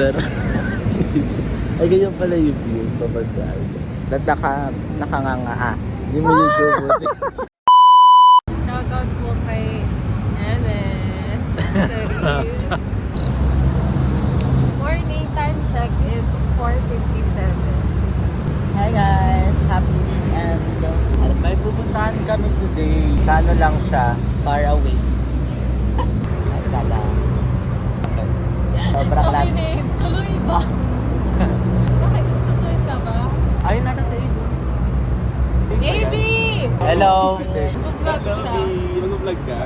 Sarap. Ay, ganyan pala yung view kapag nakanganga. Hindi mo yung bubuti. Shoutout po kay Nene. Sorry. Morning time check, it's 4:57. Hi guys! Happy weekend! May pupuntahan kami today. Sa ano lang siya, far away. Ay, kala. Sobrang Okay, lang. Nate. Tuloy ba? Bakit? Susunod ka ba? Ayun na sa iyo. Baby! Hello! Mag-vlog siya. Mag-vlog ka?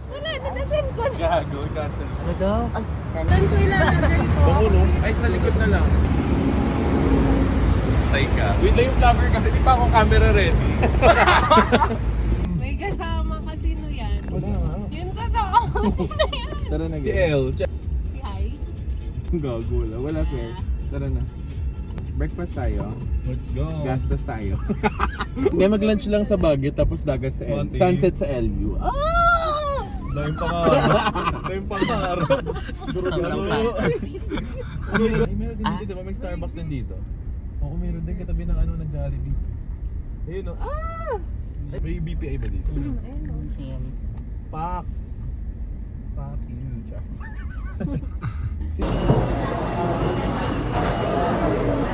Wala, nadasin ko na. Gago, cancel. Ano daw? Ay, Saan ko ilalagay ko? Bangulo? Ay, sa likod na lang. Tay ka. Wait lang yung vlogger kasi di pa ako camera ready. May kasama kasi no yan. Yun totoo. Sino yan? Tara na, si El. Si Hai? Gago, wala sir. Tara na. Breakfast tayo. Let's go. Gastos tayo. Hindi, mag-lunch lang sa Baguio tapos dagat sa LU. Sunset sa LU. Dahil pangarap. Dahil pangarap. sobrang fantasy. Ay, meron din dito. May Starbucks din dito. Oo, meron din katabi ng ano, ng Jollibee. Ayun o. May BPI ba dito? Ayun o. Same. Pak! Pak! Yun siya.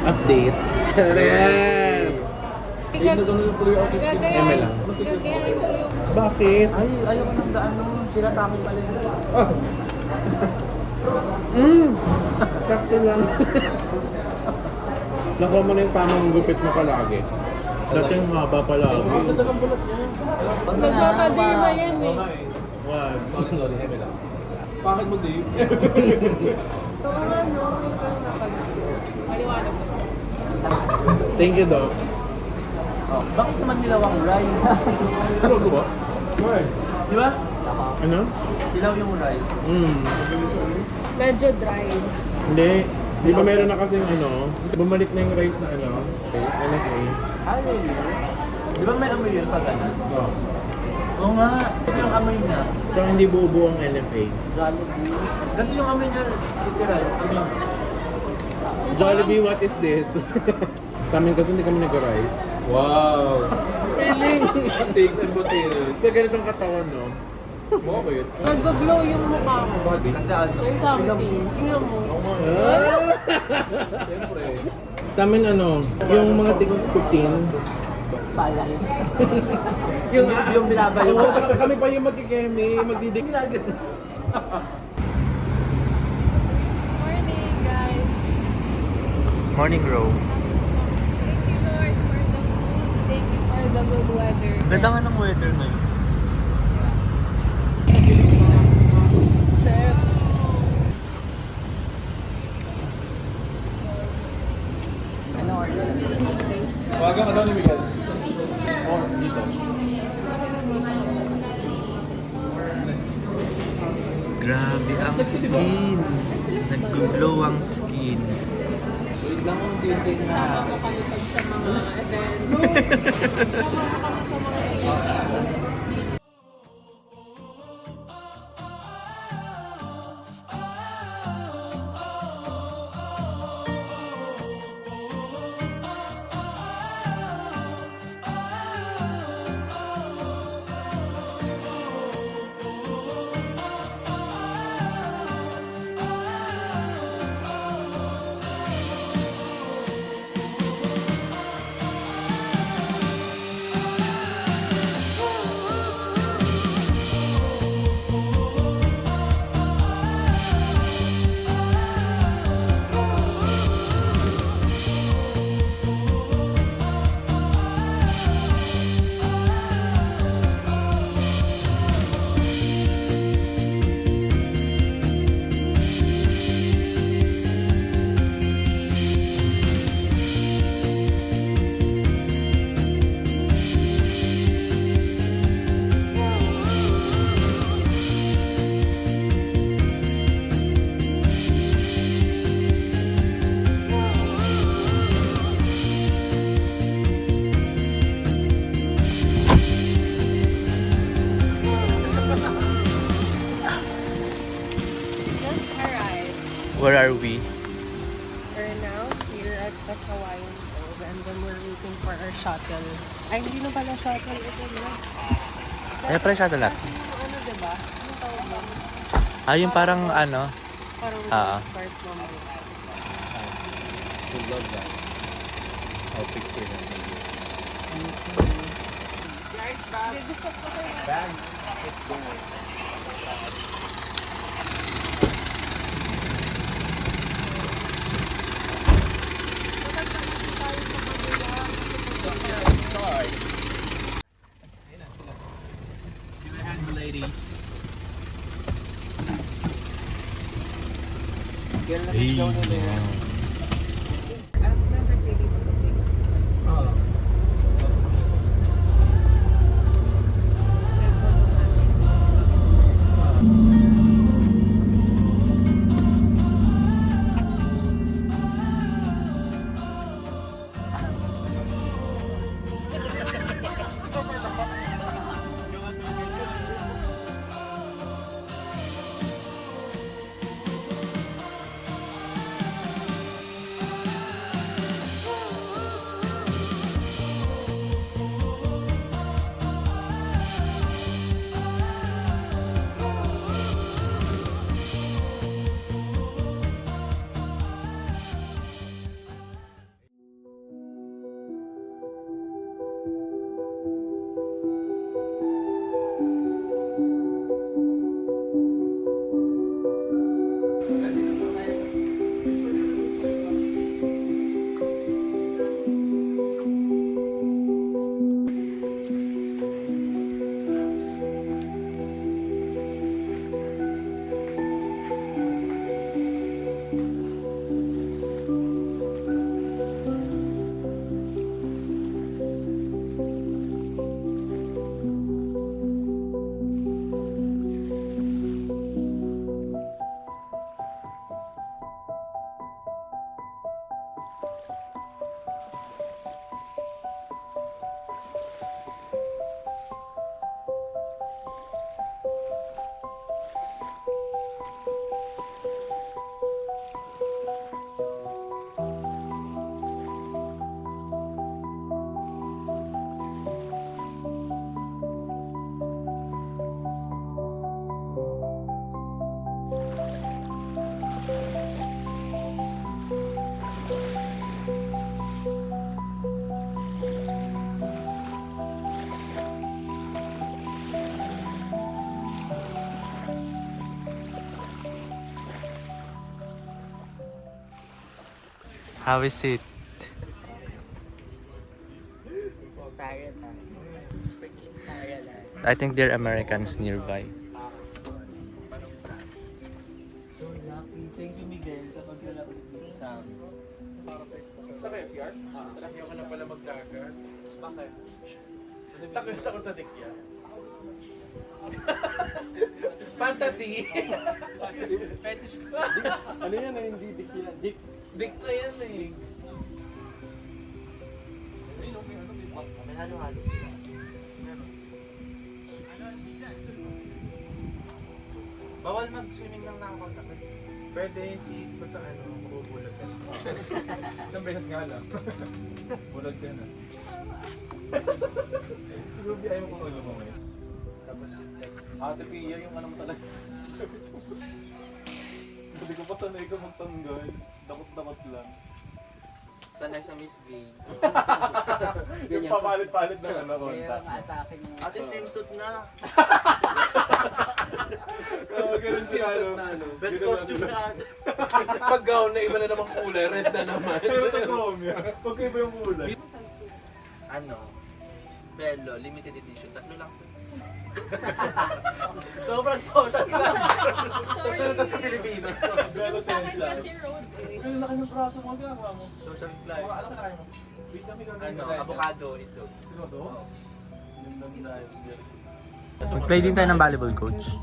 Update. Yes! Gagayahin lang. ko yung... Bakit? Ay, ayaw ko nang daan nung sinatami pala yun. Sakto lang. Nakuha mo na yung tamang gupit mo palagi. Dati yung mahaba palagi. Nagpapaderma yan eh. Wag. Sorry, Eme lang. Bakit mo, Dave? Ito nga no. Paliwanag ko. Thank you, Doc. Oh, bakit naman nilawang rice? Ano ba? Di ba? Ano? Dilaw yung rice. Medyo dry. Hindi. Di ba meron na kasing ano, bumalik na yung rice na ano, NFA. Ay, really? Di ba may amoy yun pag ano? Oo. Oo nga. Ito yung amoy niya. Tsaka hindi buo-buo ang NFA. Jollibee. Ganito yung amoy niya. Literal. Ano? Jollibee, what is this? Sa amin kasi hindi kami nag-rice. Wow. Feeling! Steak and potatoes. Sa ganitong katawan, no? Bakit? Nag-glow yung mukha ko. Nasa ano? Yung something. Tingnan mo. Siyempre. Sa amin ano, yung mga tig 15. Pala. yung binabayo. Oo, kami pa yung magkikemi, magdidig. Morning guys. Morning, Ro. Thank you Lord for the food. Thank you for the good weather. Ganda nga ng weather ngayon. Chef. Ano order? Waga ka daw ni Miguel. Oh, dito. Grabe ang skin. Nag-glow ang skin. Wait lang kung tintin na. Sama ko kami pag sa mga events. Sama ko kami sa mga events. Where are we? We're now here at the Hawaiian Cove and then we're waiting for our shuttle. Ay, hindi na pala shuttle. Ito na. Ano pala shuttle natin? Ano, diba? Ano tawag ba? Ah, yung parang ano? Parang part number. I love that. I'll picture that. Gusto ko kayo. Give a hand, ladies. Hey, I've never really been how is it? Tired na. It's freaking tired na. I think there are Americans nearby. So lucky. Thank you, Miguel, sa paglalapit dito sa amin. Sa kayo, CR? Ayaw ka na pala magdagat. Bakit? Takot na dikya. Fantasy! Fetish ko. Ano yan na hindi dik yan? Dik. Dik na yan eh. May halo-halo sila. Bawal mag-swimming ng nakakontak. Pwede sis, basta ano, mabubulag ka. Isang beses nga lang. Bulag ka na. Siguro di ayaw kong ulo mo ngayon. Tapos, Ate Pia, yung ano mo talaga. Hindi ko pa sanay ka magtanggal. Dakot-dakot lang. Sanay sa Miss Gay. Yung papalit-palit ng ano Kaya contact. ang atake mo. Ate, swimsuit na. Oo, ganun si ano. Best Ganun costume na ate. Pag gown na iba na naman kulay, red na naman. Pero sa chrome yan. Pagkaiba yung kulay. Ano? Bello, limited edition. Tatlo lang. Sobrang social lang. Tatlo sa Pilipinas. Bello Essential. Kasi road eh. Ang laki ng braso mo, ginagawa mo. Social life. Ano ka mo? Wait kami gagawin. Ano? Avocado, ito. Seryoso? Mag-play din tayo ng volleyball, coach.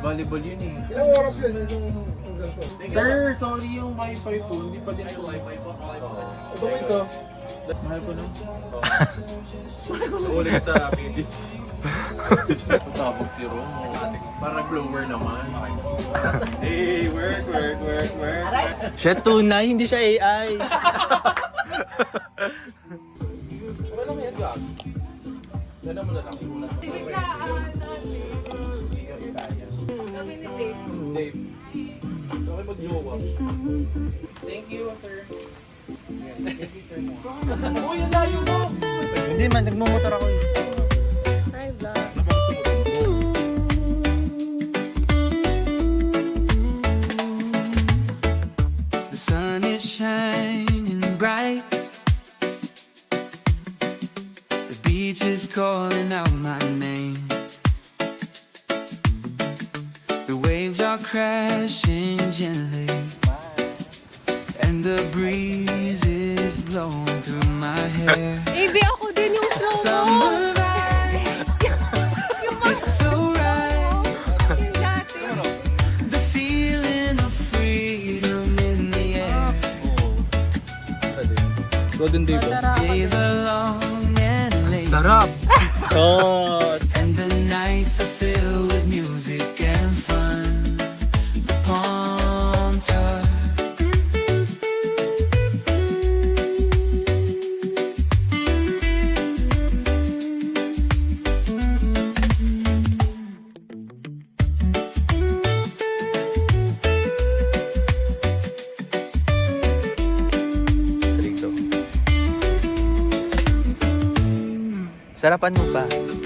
Volleyball yun eh. Ilang oras yun? Yung hanggang ko. Sir, sorry yung wifi ko. Hindi pa din ito wifi ko. Ito ko isa. Mahal ko nun. Ulit sa video. Pasabog si Romo. Parang blower naman. Hey, work. Siya tunay, hindi siya AI. Wala lang yan, Gag. Dala mo na lang. Kami ni Dave. Dave. Okay mag-jowa. Thank you, sir. Hindi man, nagmumotor ako. Hi, vlog. The sun is shining bright. The beach is calling out my name. The waves are crashing gently, and the breeze is blowing through my hair. Eh, di ako din yung slow mo. Summer night, it's so right. Yung dati. The feeling of freedom in the air. Golden Day Days are long and lazy. Sarap! Oh! And the nights are filled with music and fun. The palm touch. Sarapan mo ba? The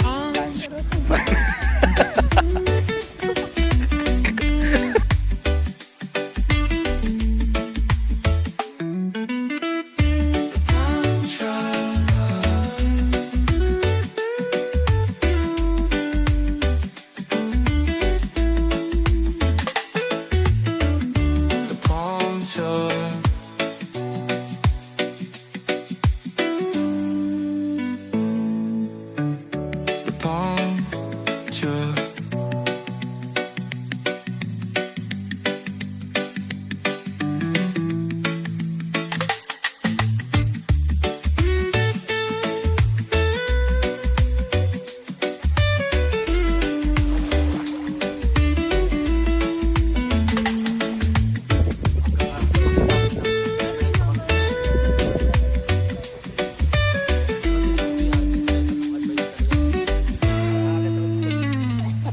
palm tour. The palm tour.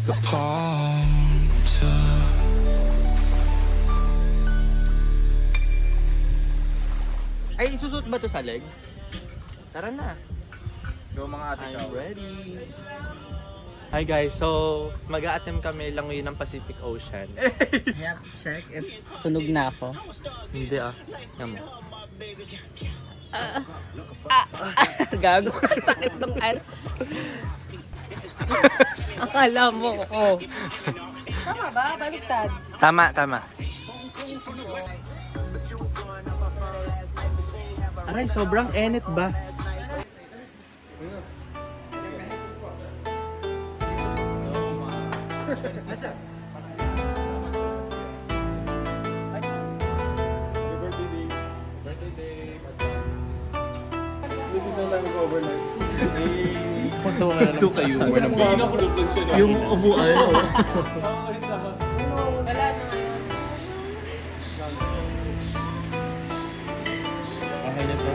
The palm tour. Ay, isusuot ba to sa legs? Tara na. Go mga ate I'm ka. ready. Hi guys, so mag-a-attempt kami langoy ng Pacific Ocean. I have to check if sunog na ako. Hindi ah. Tama. Gago. Sakit nung ano. Akala mo, oh. Tama ba? Baliktad. Tama. Aray, sobrang enit ba? Hindi ko tayo mag-overnight. Punta na lang sa humor ng baby. Yung upuan, oh. Wala na ngayon. Okay na to.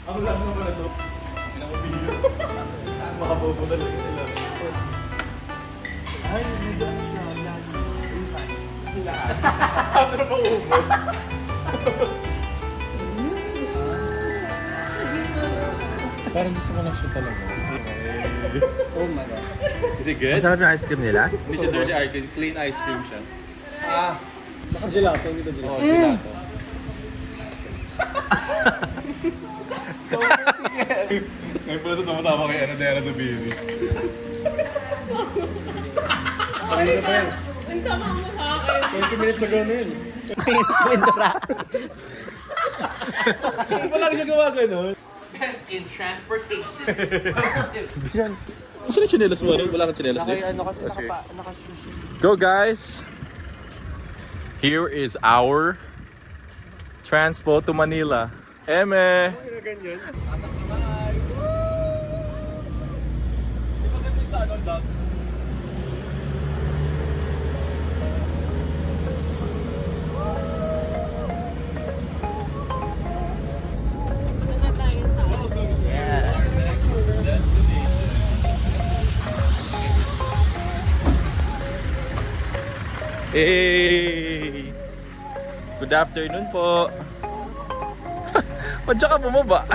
Ang lang naman na to. Pinakabilo. Makabobo talaga nila. Ay, medyo ano siya. Ano na maubos? Parang gusto ko na siya talaga. Oh my God. Is it good? Masarap yung ice cream nila? Hindi siya dirty ice cream, clean ice cream siya. Naka-gelato, hindi gelato. Oo, gelato. Ngayon pala ito tumatama kay Anadera the baby. Okay, Sam. Ang tama mo sa akin. 20 minutes ago na yun. Pintura. Wala siya gawa gano'n. Best in transportation. Saan yung chinelas mo? Wala kang chinelas din? Ano kasi Sige. naka-sushi. Go guys! Here is our transpo to Manila. Eme! Hey! Good afternoon po. Ba't siya ka bumaba?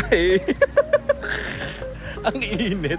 Ang init.